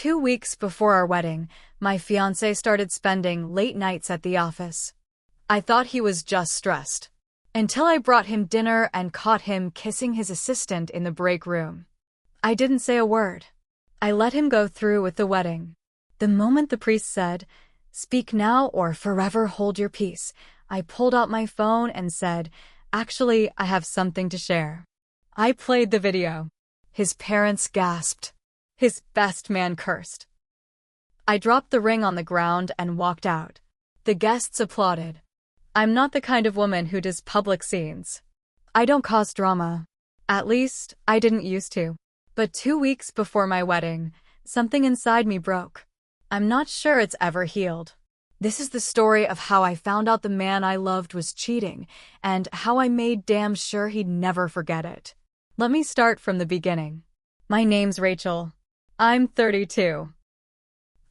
2 weeks before our wedding, my fiancé started spending late nights at the office. I thought he was just stressed, until I brought him dinner and caught him kissing his assistant in the break room. I didn't say a word. I let him go through with the wedding. The moment the priest said, "Speak now or forever hold your peace," I pulled out my phone and said, "Actually, I have something to share." I played the video. His parents gasped. His best man cursed. I dropped the ring on the ground and walked out. The guests applauded. I'm not the kind of woman who does public scenes. I don't cause drama. At least, I didn't used to. But 2 weeks before my wedding, something inside me broke. I'm not sure it's ever healed. This is the story of how I found out the man I loved was cheating, and how I made damn sure he'd never forget it. Let me start from the beginning. My name's Rachel. I'm 32.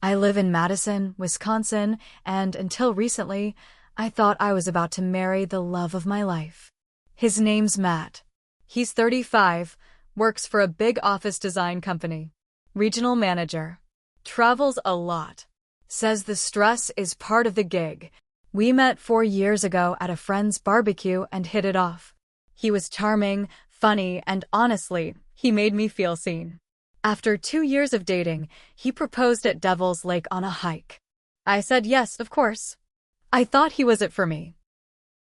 I live in Madison, Wisconsin, and until recently, I thought I was about to marry the love of my life. His name's Matt. He's 35, works for a big office design company. Regional manager. Travels a lot. Says the stress is part of the gig. We met 4 years ago at a friend's barbecue and hit it off. He was charming, funny, and honestly, he made me feel seen. After 2 years of dating, he proposed at Devil's Lake on a hike. I said yes, of course. I thought he was it for me.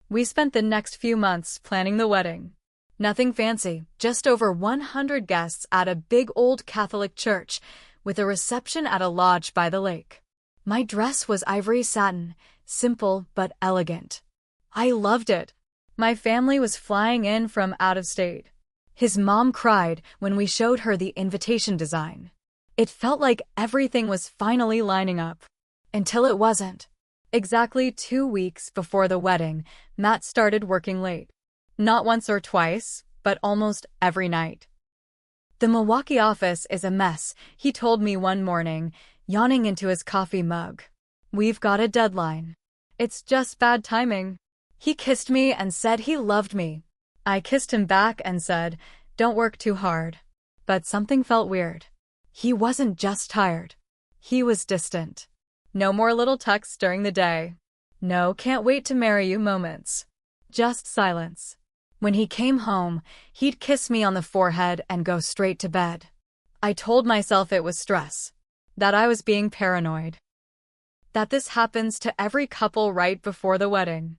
We spent the next few months planning the wedding. Nothing fancy, just over 100 guests at a big old Catholic church, with a reception at a lodge by the lake. My dress was ivory satin, simple but elegant. I loved it. My family was flying in from out of state. His mom cried when we showed her the invitation design. It felt like everything was finally lining up. Until it wasn't. Exactly 2 weeks before the wedding, Matt started working late. Not once or twice, but almost every night. The Milwaukee office is a mess, he told me one morning, yawning into his coffee mug. We've got a deadline. It's just bad timing. He kissed me and said he loved me. I kissed him back and said, "Don't work too hard." But something felt weird. He wasn't just tired. He was distant. No more little texts during the day. No "can't wait to marry you" moments. Just silence. When he came home, he'd kiss me on the forehead and go straight to bed. I told myself it was stress. That I was being paranoid. That this happens to every couple right before the wedding.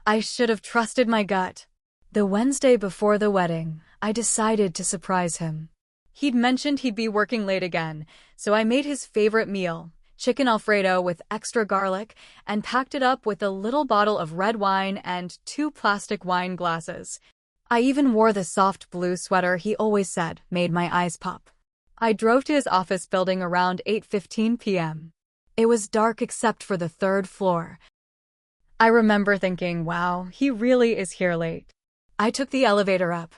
I should have trusted my gut. The Wednesday before the wedding, I decided to surprise him. He'd mentioned he'd be working late again, so I made his favorite meal, chicken Alfredo with extra garlic, and packed it up with a little bottle of red wine and 2 plastic wine glasses. I even wore the soft blue sweater he always said made my eyes pop. I drove to his office building around 8:15 p.m. It was dark except for the 3rd floor. I remember thinking, wow, he really is here late. I took the elevator up.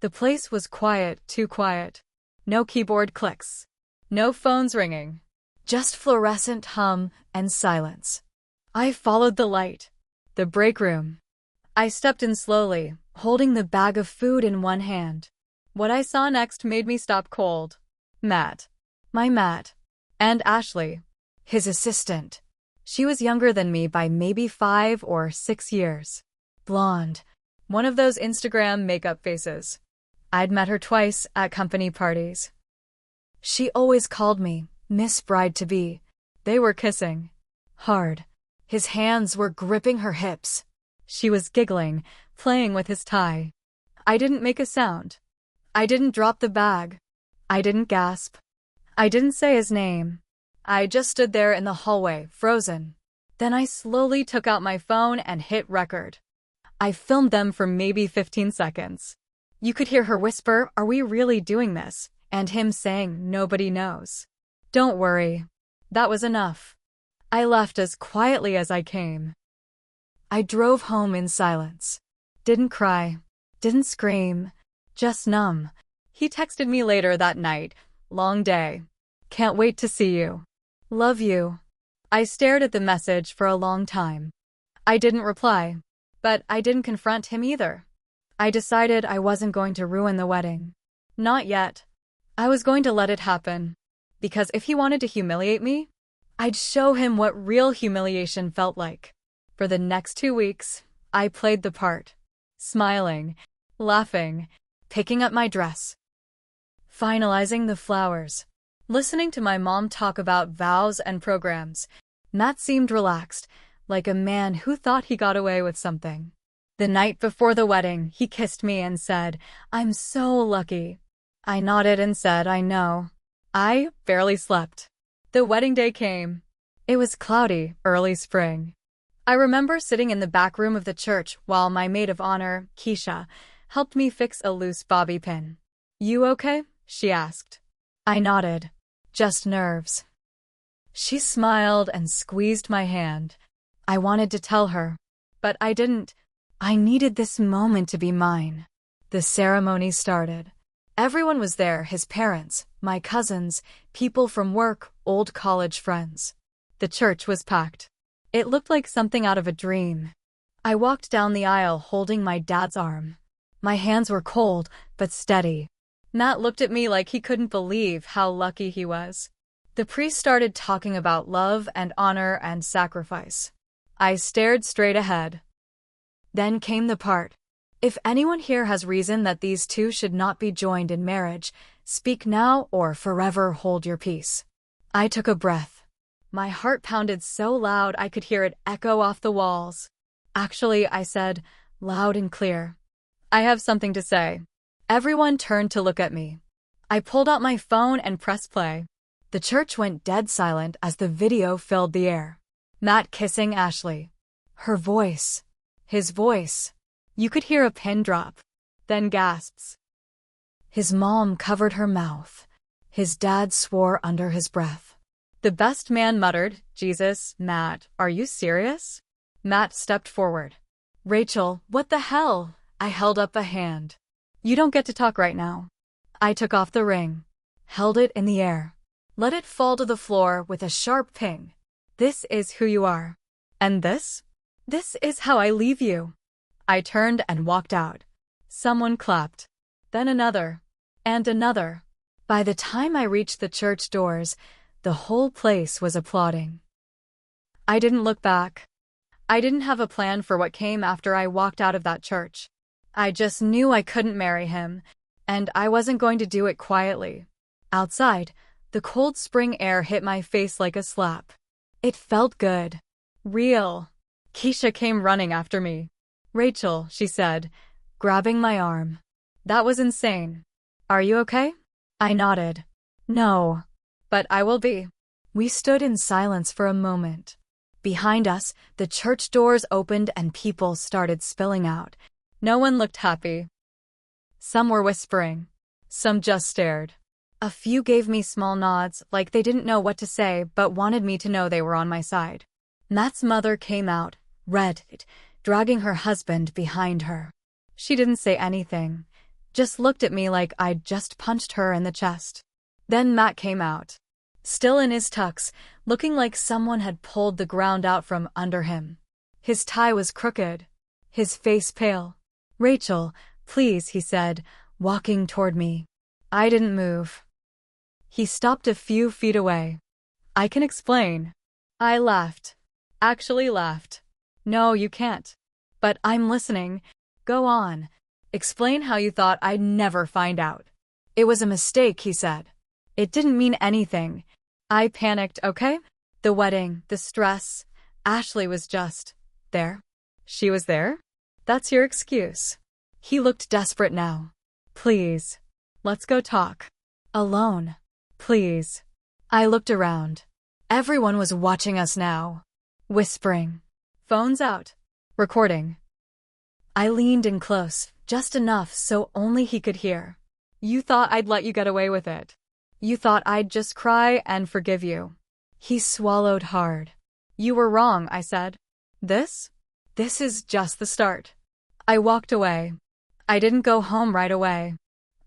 The place was quiet, too quiet. No keyboard clicks. No phones ringing. Just fluorescent hum and silence. I followed the light. The break room. I stepped in slowly, holding the bag of food in one hand. What I saw next made me stop cold. Matt. My Matt. And Ashley. His assistant. She was younger than me by maybe 5 or 6 years. Blonde. One of those Instagram makeup faces. I'd met her twice at company parties. She always called me Miss Bride-to-be. They were kissing. Hard. His hands were gripping her hips. She was giggling, playing with his tie. I didn't make a sound. I didn't drop the bag. I didn't gasp. I didn't say his name. I just stood there in the hallway, frozen. Then I slowly took out my phone and hit record. I filmed them for maybe 15 seconds. You could hear her whisper, "Are we really doing this?" and him saying, "Nobody knows." Don't worry. That was enough. I left as quietly as I came. I drove home in silence. Didn't cry. Didn't scream. Just numb. He texted me later that night. "Long day. Can't wait to see you. Love you." I stared at the message for a long time. I didn't reply. But I didn't confront him either. I decided I wasn't going to ruin the wedding. Not yet. I was going to let it happen. because if he wanted to humiliate me, I'd show him what real humiliation felt like. For the next 2 weeks, I played the part, smiling, laughing, picking up my dress, finalizing the flowers, listening to my mom talk about vows and programs. Matt seemed relaxed, like a man who thought he got away with something. The night before the wedding, he kissed me and said, "I'm so lucky." I nodded and said, "I know." I barely slept. The wedding day came. It was cloudy, early spring. I remember sitting in the back room of the church while my maid of honor, Keisha, helped me fix a loose bobby pin. "You okay?" she asked. I nodded. "Just nerves." She smiled and squeezed my hand. I wanted to tell her, but I didn't. I needed this moment to be mine. The ceremony started. Everyone was there, his parents, my cousins, people from work, old college friends. The church was packed. It looked like something out of a dream. I walked down the aisle holding my dad's arm. My hands were cold, but steady. Matt looked at me like he couldn't believe how lucky he was. The priest started talking about love and honor and sacrifice. I stared straight ahead. Then came the part. "If anyone here has reason that these two should not be joined in marriage, speak now or forever hold your peace." I took a breath. My heart pounded so loud I could hear it echo off the walls. "Actually," I said, loud and clear, "I have something to say." Everyone turned to look at me. I pulled out my phone and pressed play. The church went dead silent as the video filled the air. Matt kissing Ashley. Her voice. His voice. You could hear a pin drop. Then gasps. His mom covered her mouth. His dad swore under his breath. The best man muttered, "Jesus, Matt, are you serious?" Matt stepped forward. "Rachel, what the hell?" I held up a hand. "You don't get to talk right now." I took off the ring. Held it in the air. Let it fall to the floor with a sharp ping. "This is who you are. And this? This is how I leave you." I turned and walked out. Someone clapped. Then another. And another. By the time I reached the church doors, the whole place was applauding. I didn't look back. I didn't have a plan for what came after I walked out of that church. I just knew I couldn't marry him, and I wasn't going to do it quietly. Outside, the cold spring air hit my face like a slap. It felt good. Real. Keisha came running after me. "Rachel," she said, grabbing my arm. "That was insane. Are you okay?" I nodded. "No. But I will be." We stood in silence for a moment. Behind us, the church doors opened and people started spilling out. No one looked happy. Some were whispering. Some just stared. A few gave me small nods, like they didn't know what to say but wanted me to know they were on my side. Matt's mother came out, red, dragging her husband behind her. She didn't say anything, just looked at me like I'd just punched her in the chest. Then Matt came out, still in his tux, looking like someone had pulled the ground out from under him. His tie was crooked, his face pale. "Rachel, please," he said, walking toward me. I didn't move. He stopped a few feet away. "I can explain." I laughed. Actually laughed. "No, you can't." "But I'm listening. Go on. Explain how you thought I'd never find out." "It was a mistake," he said. "It didn't mean anything." I panicked, "Okay?" The wedding, the stress. Ashley was just there. She was there? That's your excuse. He looked desperate now. "Please. Let's go talk. Alone. Please." I looked around. Everyone was watching us now. Whispering. Phones out. Recording. I leaned in close, just enough so only he could hear. "You thought I'd let you get away with it. You thought I'd just cry and forgive you." He swallowed hard. "You were wrong," I said. This is just the start." I walked away. I didn't go home right away.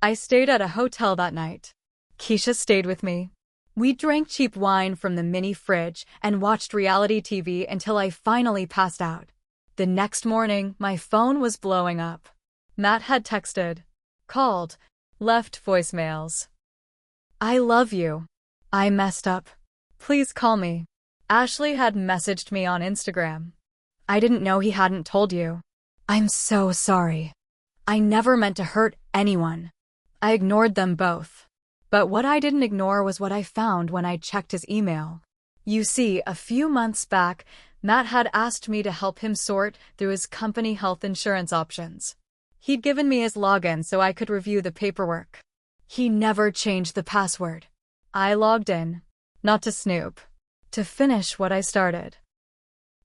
I stayed at a hotel that night. Keisha stayed with me. We drank cheap wine from the mini fridge and watched reality TV until I finally passed out. The next morning, my phone was blowing up. Matt had texted, called, left voicemails. "I love you. I messed up. Please call me. Ashley had messaged me on Instagram. I didn't know he hadn't told you. I'm so sorry. I never meant to hurt anyone. I ignored them both. But what I didn't ignore was what I found when I checked his email. You see, a few months back, Matt had asked me to help him sort through his company health insurance options. He'd given me his login so I could review the paperwork. He never changed the password. I logged in, not to snoop, to finish what I started.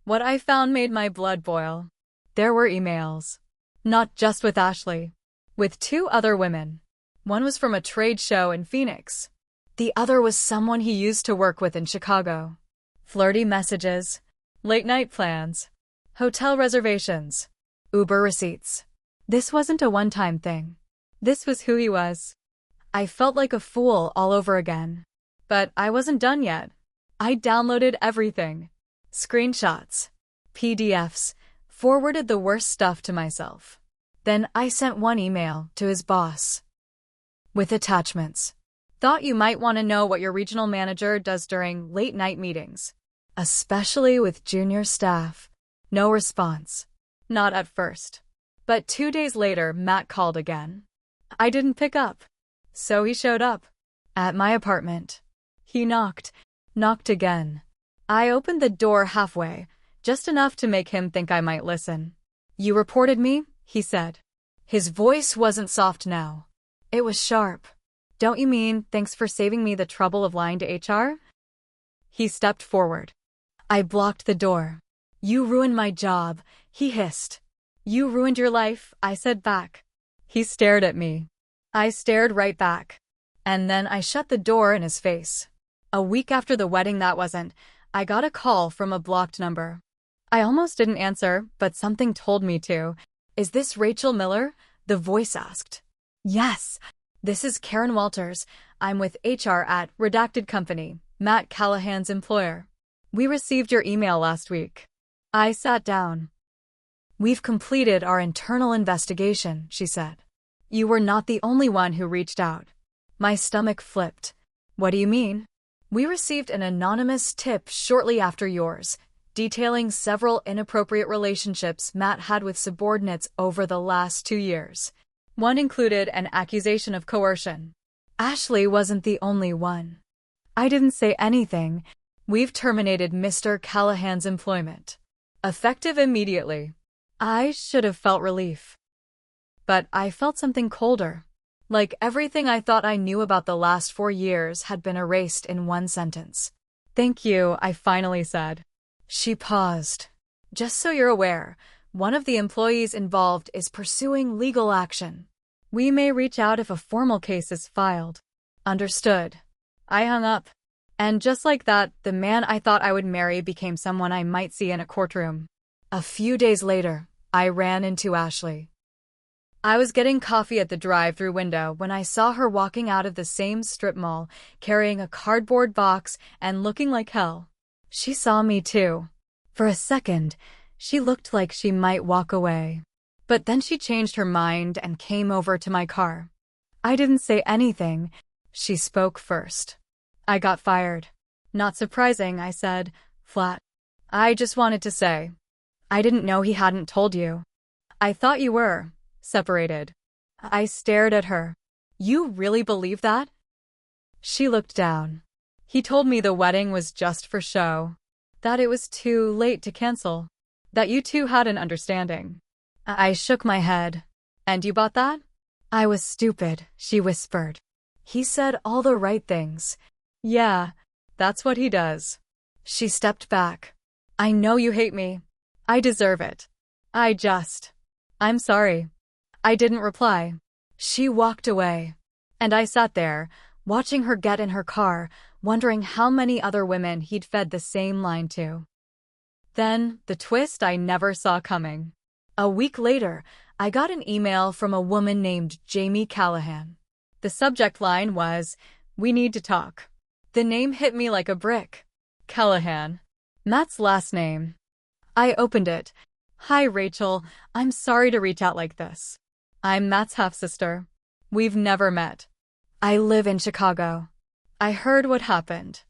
What I found made my blood boil. There were emails. Not just with Ashley. With two other women. One was from a trade show in Phoenix. The other was someone he used to work with in Chicago. Flirty messages, late-night plans, hotel reservations, Uber receipts. This wasn't a one-time thing. This was who he was. I felt like a fool all over again. But I wasn't done yet. I downloaded everything. Screenshots, PDFs, forwarded the worst stuff to myself. Then I sent one email to his boss. With attachments. Thought you might want to know what your regional manager does during late-night meetings. Especially with junior staff. No response. Not at first. But 2 days later, Matt called again. I didn't pick up. So he showed up. At my apartment. He knocked again. I opened the door halfway, just enough to make him think I might listen. You reported me, he said. His voice wasn't soft now. It was sharp. Don't you mean thanks for saving me the trouble of lying to HR? He stepped forward. I blocked the door. You ruined my job, he hissed. You ruined your life, I said back. He stared at me. I stared right back. And then I shut the door in his face. A week after the wedding I got a call from a blocked number. I almost didn't answer, but something told me to. Is this Rachel Miller? The voice asked. Yes. This is Karen Walters. I'm with HR at Redacted Company, Matt Callahan's employer. We received your email last week. I sat down. We've completed our internal investigation, she said. You were not the only one who reached out. My stomach flipped. What do you mean? We received an anonymous tip shortly after yours, detailing several inappropriate relationships Matt had with subordinates over the last 2 years. One included an accusation of coercion. Ashley wasn't the only one. I didn't say anything. We've terminated Mr. Callahan's employment. Effective immediately. I should have felt relief. But I felt something colder. Like everything I thought I knew about the last 4 years had been erased in one sentence. Thank you, I finally said. She paused. Just so you're aware, one of the employees involved is pursuing legal action. We may reach out if a formal case is filed. Understood. I hung up. And just like that, the man I thought I would marry became someone I might see in a courtroom. A few days later, I ran into Ashley. I was getting coffee at the drive-thru window when I saw her walking out of the same strip mall, carrying a cardboard box and looking like hell. She saw me too. For a second, she looked like she might walk away. But then she changed her mind and came over to my car. I didn't say anything. She spoke first. I got fired. Not surprising, I said, flat. I just wanted to say. I didn't know he hadn't told you. I thought you were. Separated. I stared at her. You really believe that? She looked down. He told me the wedding was just for show. That it was too late to cancel. That you two had an understanding. I shook my head. And you bought that? I was stupid, she whispered. He said all the right things. Yeah, that's what he does. She stepped back. I know you hate me. I deserve it. I'm sorry. I didn't reply. She walked away. And I sat there, watching her get in her car, wondering how many other women he'd fed the same line to. Then, the twist I never saw coming. A week later, I got an email from a woman named Jamie Callahan. The subject line was, "We need to talk." The name hit me like a brick. Callahan. Matt's last name. I opened it. Hi, Rachel. I'm sorry to reach out like this. I'm Matt's half-sister. We've never met. I live in Chicago. I heard what happened.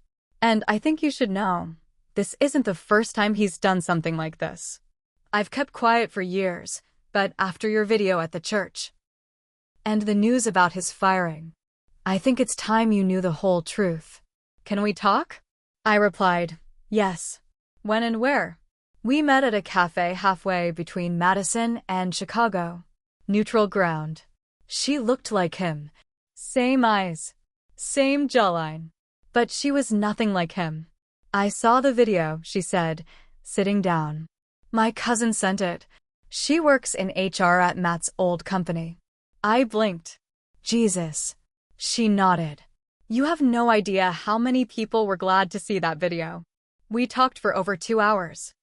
And I think you should know, this isn't the first time he's done something like this. I've kept quiet for years, but after your video at the church and the news about his firing, I think it's time you knew the whole truth. Can we talk? I replied, yes. When and where? We met at a cafe halfway between Madison and Chicago. Neutral ground. She looked like him. Same eyes. Same jawline. But she was nothing like him. I saw the video, she said, sitting down. My cousin sent it. She works in HR at Matt's old company. I blinked. Jesus. She nodded. You have no idea how many people were glad to see that video. We talked for over 2 hours.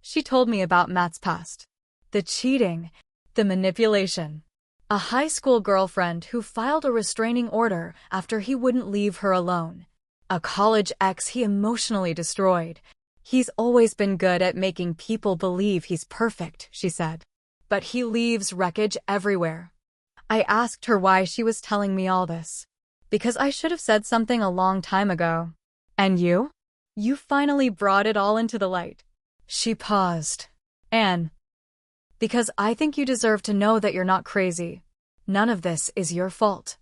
She told me about Matt's past. The cheating, the manipulation. A high school girlfriend who filed a restraining order after he wouldn't leave her alone. A college ex he emotionally destroyed. He's always been good at making people believe he's perfect, she said. But he leaves wreckage everywhere. I asked her why she was telling me all this. Because I should have said something a long time ago. And you? You finally brought it all into the light. She paused. Anne. Because I think you deserve to know that you're not crazy. None of this is your fault.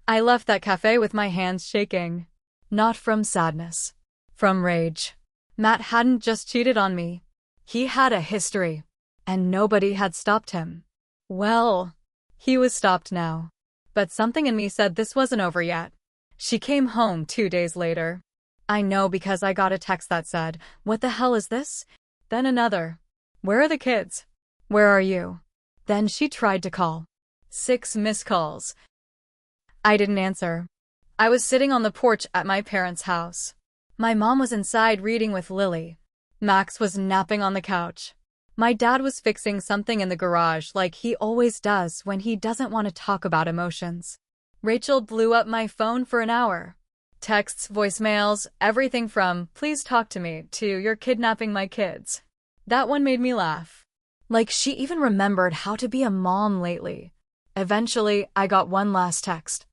I left that cafe with my hands shaking. Not from sadness. From rage. Matt hadn't just cheated on me. He had a history. And nobody had stopped him. Well, he was stopped now. But something in me said this wasn't over yet. She came home 2 days later. I know because I got a text that said, "What the hell is this?" Then another. "Where are the kids? Where are you?" Then she tried to call. 6 missed calls. I didn't answer. I was sitting on the porch at my parents' house. My mom was inside reading with Lily. Max was napping on the couch. My dad was fixing something in the garage like he always does when he doesn't want to talk about emotions. Rachel blew up my phone for an hour. Texts, voicemails, everything from "please talk to me" to "you're kidnapping my kids." That one made me laugh. Like she even remembered how to be a mom lately. Eventually, I got one last text.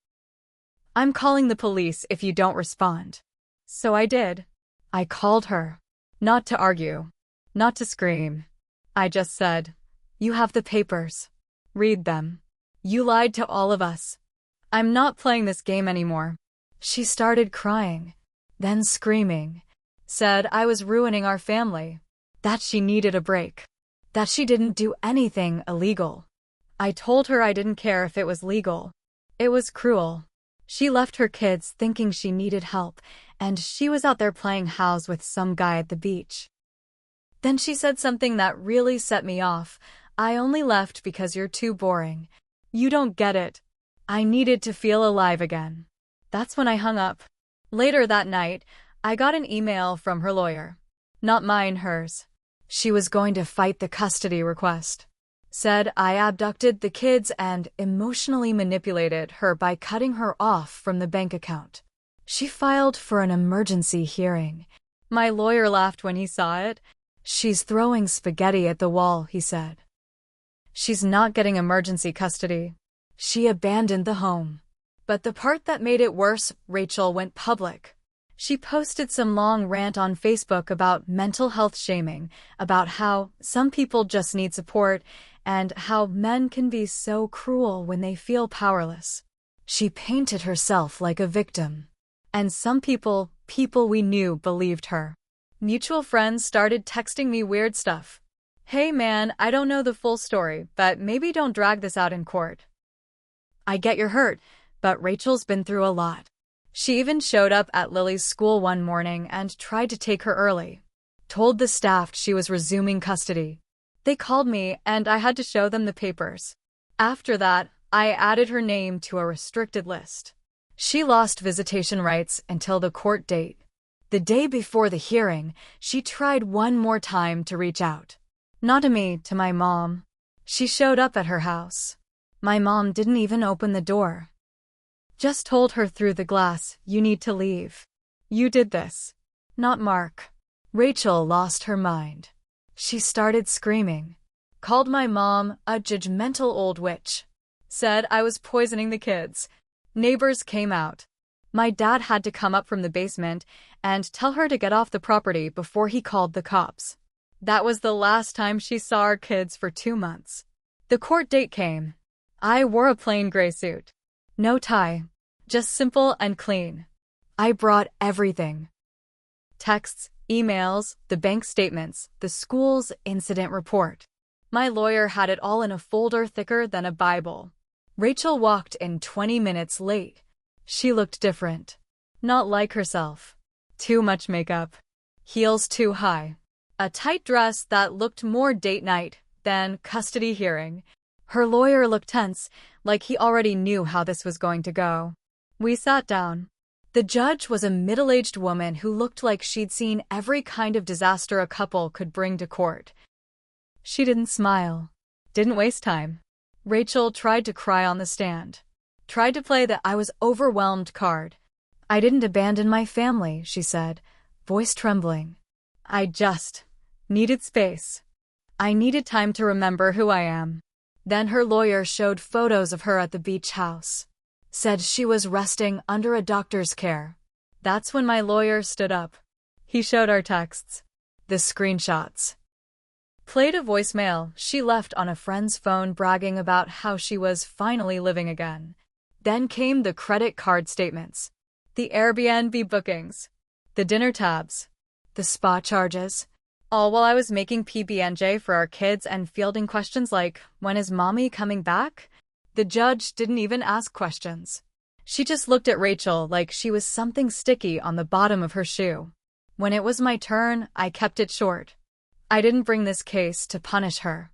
"I'm calling the police if you don't respond." So I did. I called her. Not to argue. Not to scream. I just said, "You have the papers. Read them. You lied to all of us. I'm not playing this game anymore." She started crying, then screaming. Said I was ruining our family. That she needed a break. That she didn't do anything illegal. I told her I didn't care if it was legal. It was cruel. She left her kids thinking she needed help, and she was out there playing house with some guy at the beach. Then she said something that really set me off. "I only left because you're too boring. You don't get it. I needed to feel alive again." That's when I hung up. Later that night, I got an email from her lawyer. Not mine, hers. She was going to fight the custody request. Said I abducted the kids and emotionally manipulated her by cutting her off from the bank account. She filed for an emergency hearing. My lawyer laughed when he saw it. "She's throwing spaghetti at the wall," he said. "She's not getting emergency custody. She abandoned the home." But the part that made it worse, Rachel went public. She posted some long rant on Facebook about mental health shaming, about how some people just need support, and how men can be so cruel when they feel powerless. She painted herself like a victim. And some people we knew, believed her. Mutual friends started texting me weird stuff. "Hey man, I don't know the full story, but maybe don't drag this out in court. I get you're hurt, but Rachel's been through a lot." She even showed up at Lily's school one morning and tried to take her early. Told the staff she was resuming custody. They called me and I had to show them the papers. After that, I added her name to a restricted list. She lost visitation rights until the court date. The day before the hearing, she tried one more time to reach out. Not to me, to my mom. She showed up at her house. My mom didn't even open the door. Just told her through the glass, "You need to leave. You did this. Not Mark." Rachel lost her mind. She started screaming. Called my mom a judgmental old witch. Said I was poisoning the kids. Neighbors came out. My dad had to come up from the basement and tell her to get off the property before he called the cops. That was the last time she saw our kids for 2 months. The court date came. I wore a plain gray suit. No tie. Just simple and clean. I brought everything. Texts, emails, the bank statements, the school's incident report. My lawyer had it all in a folder thicker than a Bible. Rachel walked in 20 minutes late. She looked different. Not like herself. Too much makeup. Heels too high. A tight dress that looked more date night than custody hearing. Her lawyer looked tense, like he already knew how this was going to go. We sat down. The judge was a middle-aged woman who looked like she'd seen every kind of disaster a couple could bring to court. She didn't smile. Didn't waste time. Rachel tried to cry on the stand. Tried to play the I was overwhelmed card. I didn't abandon my family, she said, voice trembling. I just needed space. I needed time to remember who I am. Then her lawyer showed photos of her at the beach house. Said she was resting under a doctor's care. That's when my lawyer stood up. He showed our texts. The screenshots. Played a voicemail she left on a friend's phone bragging about how she was finally living again. Then came the credit card statements. The Airbnb bookings. The dinner tabs. The spa charges. All while I was making PB&J for our kids and fielding questions like, when is mommy coming back? The judge didn't even ask questions. She just looked at Rachel like she was something sticky on the bottom of her shoe. When it was my turn, I kept it short. I didn't bring this case to punish her.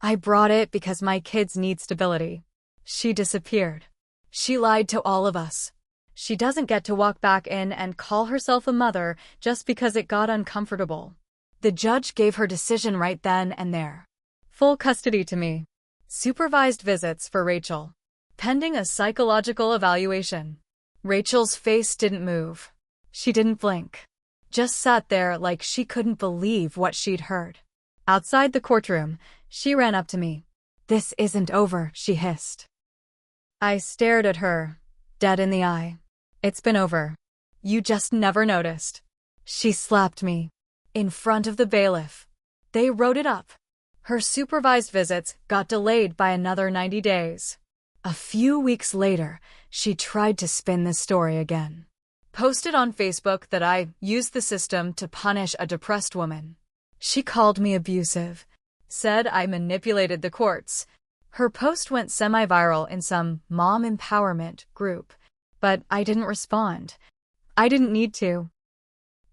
I brought it because my kids need stability. She disappeared. She lied to all of us. She doesn't get to walk back in and call herself a mother just because it got uncomfortable. The judge gave her decision right then and there. Full custody to me. Supervised visits for Rachel. Pending a psychological evaluation. Rachel's face didn't move. She didn't blink. Just sat there like she couldn't believe what she'd heard. Outside the courtroom, she ran up to me. This isn't over, she hissed. I stared at her, dead in the eye. It's been over. You just never noticed. She slapped me. In front of the bailiff. They wrote it up. Her supervised visits got delayed by another 90 days. A few weeks later, she tried to spin the story again. Posted on Facebook that I used the system to punish a depressed woman. She called me abusive. Said I manipulated the courts. Her post went semi-viral in some mom empowerment group. But I didn't respond. I didn't need to.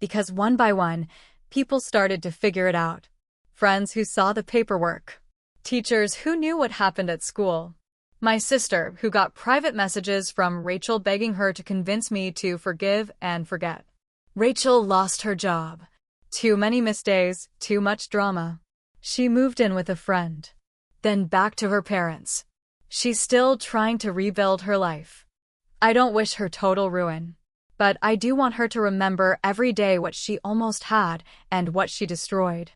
Because one by one, people started to figure it out. Friends who saw the paperwork. Teachers who knew what happened at school. My sister, who got private messages from Rachel begging her to convince me to forgive and forget. Rachel lost her job. Too many missed days, too much drama. She moved in with a friend. Then back to her parents. She's still trying to rebuild her life. I don't wish her total ruin. But I do want her to remember every day what she almost had and what she destroyed.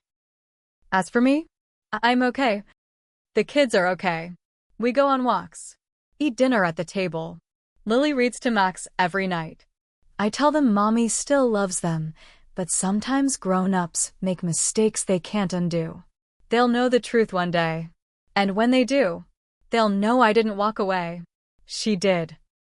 As for me, I'm okay. The kids are okay. We go on walks. Eat dinner at the table. Lily reads to Max every night. I tell them mommy still loves them, but sometimes grown-ups make mistakes they can't undo. They'll know the truth one day. And when they do, they'll know I didn't walk away. She did.